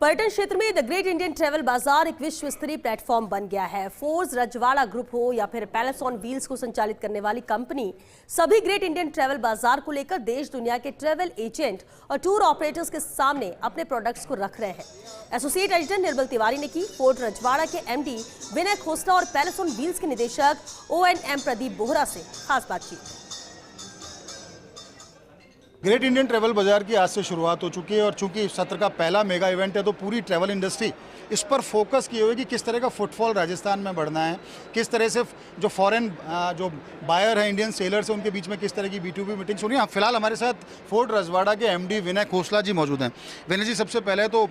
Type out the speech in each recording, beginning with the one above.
पर्यटन क्षेत्र में द ग्रेट इंडियन ट्रैवल बाजार एक विश्व स्तरीय प्लेटफॉर्म बन गया है। फोर्स रजवाड़ा ग्रुप हो या फिर पैलेस ऑन व्हील्स को संचालित करने वाली कंपनी, सभी ग्रेट इंडियन ट्रैवल बाजार को लेकर देश दुनिया के ट्रैवल एजेंट और टूर ऑपरेटर्स के सामने अपने प्रोडक्ट्स को रख रहे हैं। एसोसिएट एडिटर निर्मल तिवारी ने की फोर्ट रजवाड़ा के एमडी विनय खोसला और पैलेस ऑन व्हील्स के निदेशक ONM प्रदीप बोहरा से खास बातचीत। ग्रेट इंडियन ट्रैवल बाजार की आज से शुरुआत हो चुकी है और चूंकि इस सत्र का पहला मेगा इवेंट है तो पूरी ट्रैवल इंडस्ट्री इस पर फोकस किए हुए कि किस तरह का फुटफॉल राजस्थान में बढ़ना है, किस तरह से जो फॉरेन जो बायर है, इंडियन सेलर्स हैं, उनके बीच में किस तरह की B2B मीटिंग्स हो रही हैं। फिलहाल हमारे साथ फोर्ट रजवाड़ा के MD विनय खोसला जी मौजूद हैं। विनय जी, सबसे पहले तो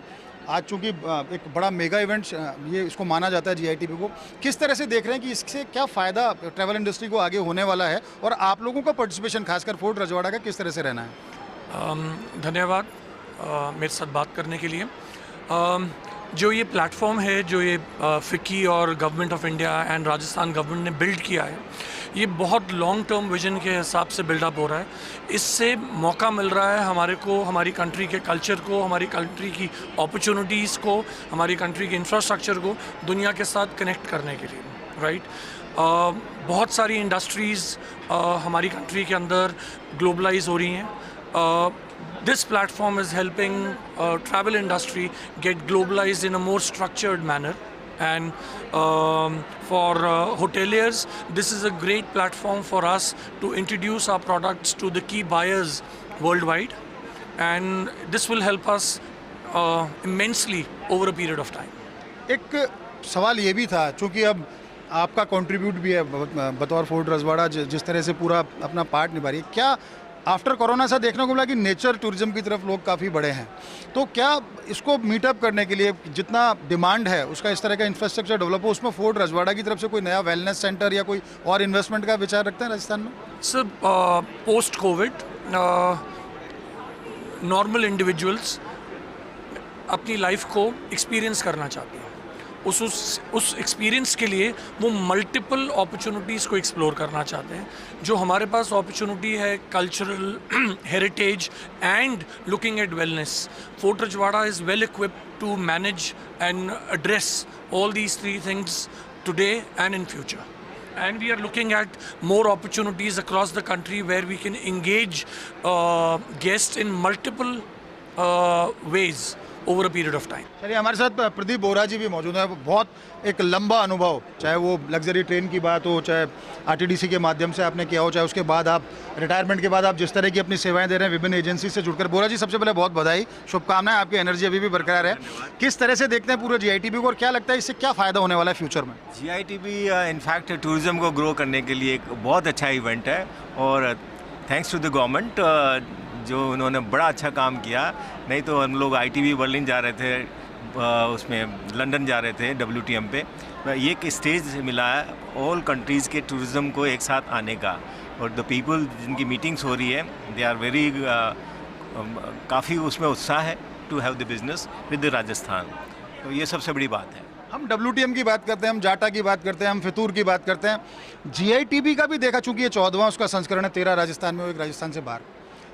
आज चूँकि एक बड़ा मेगा इवेंट ये इसको माना जाता है GITB को, किस तरह से देख रहे हैं कि इससे क्या फ़ायदा ट्रैवल इंडस्ट्री को आगे होने वाला है और आप लोगों का पार्टिसिपेशन खासकर फोर्ट रजवाड़ा का किस तरह से रहना है? धन्यवाद मेरे साथ बात करने के लिए। जो ये प्लेटफॉर्म है, जो ये फिक्की और government of India and Rajasthan government ने बिल्ड किया है, ये बहुत लॉन्ग टर्म विजन के हिसाब से बिल्डअप हो रहा है। इससे मौका मिल रहा है हमारे को, हमारी कंट्री के कल्चर को, हमारी कंट्री की अपॉर्चुनिटीज़ को, हमारी कंट्री के इंफ्रास्ट्रक्चर को दुनिया के साथ कनेक्ट करने के लिए, राइट। बहुत सारी इंडस्ट्रीज़ हमारी कंट्री के अंदर ग्लोबलाइज हो रही हैं। This platform is helping travel industry get globalized in a more structured manner, and for hoteliers this is a great platform for us to introduce our products to the key buyers worldwide, and this will help us immensely over a period of time. एक सवाल ये भी था, चूँकि अब आपका contribute भी है बतौर फोर्ट रजवाड़ा जिस तरह से पूरा अपना पार्ट निभा रही है, क्या आफ्टर कोरोना सा देखने को मिला कि नेचर टूरिज्म की तरफ लोग काफ़ी बढ़े हैं, तो क्या इसको मीटअप करने के लिए जितना डिमांड है उसका इस तरह का इंफ्रास्ट्रक्चर डेवलप हो, उसमें फोर्ट रजवाड़ा की तरफ से कोई नया वेलनेस सेंटर या कोई और इन्वेस्टमेंट का विचार रखते हैं राजस्थान में? Sir, post Covid normal individuals अपनी लाइफ को एक्सपीरियंस करना चाहते हैं। उस एक्सपीरियंस के लिए वो मल्टीपल अपॉर्चुनिटीज़ को एक्सप्लोर करना चाहते हैं। जो हमारे पास अपॉर्चुनिटी है cultural heritage and looking at wellness, Fort Rajwada is well equipped to manage and address all these three things today and in future. And we are looking at more opportunities across the country where we can engage guests in multiple ways over a period of time. चलिए, हमारे साथ प्रदीप बोहरा जी भी मौजूद हैं। बहुत एक लंबा अनुभव, चाहे वो लग्जरी ट्रेन की बात हो, चाहे RTDC के माध्यम से आपने किया हो, चाहे उसके बाद आप रिटायरमेंट के बाद आप जिस तरह की अपनी सेवाएं दे रहे हैं विभिन्न एजेंसी से जुड़कर। बोहरा जी, सबसे पहले बहुत बधाई, शुभकामनाएं, आपकी एनर्जी अभी भी बरकरार है। किस तरह से देखते हैं पूरे GITB को और क्या लगता है इससे क्या फ़ायदा होने वाला है फ्यूचर में? GITB इनफैक्ट टूरिज़्म को ग्रो करने के लिए एक बहुत अच्छा इवेंट है और थैंक्स टू द गवर्नमेंट जो उन्होंने बड़ा अच्छा काम किया। नहीं तो हम लोग ITB बर्लिन जा रहे थे, उसमें लंदन जा रहे थे WTM पे। ये एक स्टेज मिला है ऑल कंट्रीज़ के टूरिज़्म को एक साथ आने का, और द पीपल जिनकी मीटिंग्स हो रही है दे आर वेरी काफ़ी उसमें उत्साह है to have the business with Rajasthan. तो ये सबसे बड़ी बात है। हम WTM की बात करते हैं, हम जाटा की बात करते हैं, हम फितूर की बात करते हैं, GITB का भी देखा, चूँकि ये 14वां उसका संस्करण है, 13 राजस्थान में, एक राजस्थान से बाहर।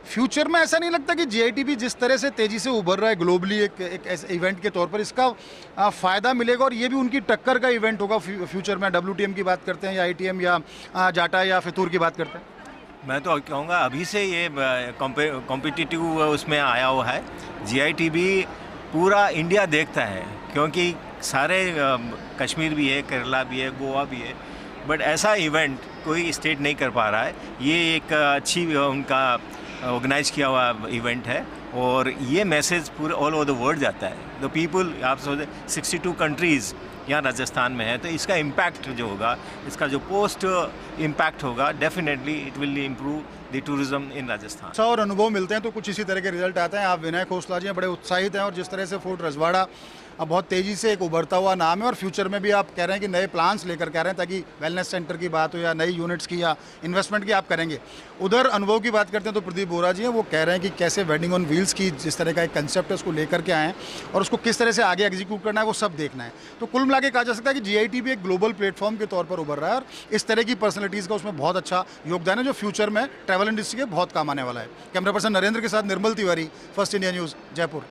फ्यूचर में ऐसा नहीं लगता कि GITB जिस तरह से तेज़ी से उभर रहा है ग्लोबली एक इवेंट के तौर पर, इसका फ़ायदा मिलेगा और ये भी उनकी टक्कर का इवेंट होगा फ्यूचर में? WTM की बात करते हैं या ITM या जाटा या फितूर की बात करते हैं? मैं तो कहूँगा अभी से ये कॉम्पिटिटिव उसमें आया हुआ है। GITB पूरा इंडिया देखता है, क्योंकि सारे कश्मीर भी है, केरला भी है, गोवा भी है, बट ऐसा इवेंट कोई स्टेट नहीं कर पा रहा है। ये एक अच्छी उनका ऑर्गेनाइज किया हुआ इवेंट है और ये मैसेज पूरे ऑल ओवर द वर्ल्ड जाता है। द पीपल, आप सोचें 62 कंट्रीज़ यहाँ राजस्थान में है, तो इसका इम्पैक्ट जो होगा, इसका जो पोस्ट इम्पैक्ट होगा, definitely it will improve the tourism in Rajasthan. और अनुभव मिलते हैं तो कुछ इसी तरह के रिजल्ट आते हैं। आप विनय खोसला जी बड़े उत्साहित हैं और जिस तरह से फोर्ट रजवाड़ा अब बहुत तेज़ी से एक उभरता हुआ नाम है और फ्यूचर में भी आप कह रहे हैं कि नए प्लान्स लेकर के आ रहे हैं ताकि वेलनेस सेंटर की बात हो या नई यूनिट्स की या इन्वेस्टमेंट की आप करेंगे। उधर अनुभव की बात करते हैं तो प्रदीप बोहरा जी हैं, वो कह रहे हैं कि कैसे वेडिंग ऑन व्हील्स की जिस तरह का एक कंसेप्ट है उसको लेकर के आए हैं और उसको किस तरह से आगे एग्जीक्यूट करना है वो सब देखना है। तो कुल मिला के कहा जा सकता है कि GITB एक ग्लोबल प्लेटफॉर्म के तौर पर उभर रहा है और इस तरह की पर्सनैलिटीज़ का उसमें बहुत अच्छा योगदान है जो फ्यूचर में ट्रैवल इंडस्ट्री के बहुत काम आने वाला है। कैमरा पर्सन नरेंद्र के साथ Nirmal Tiwari, first India news, Jaipur.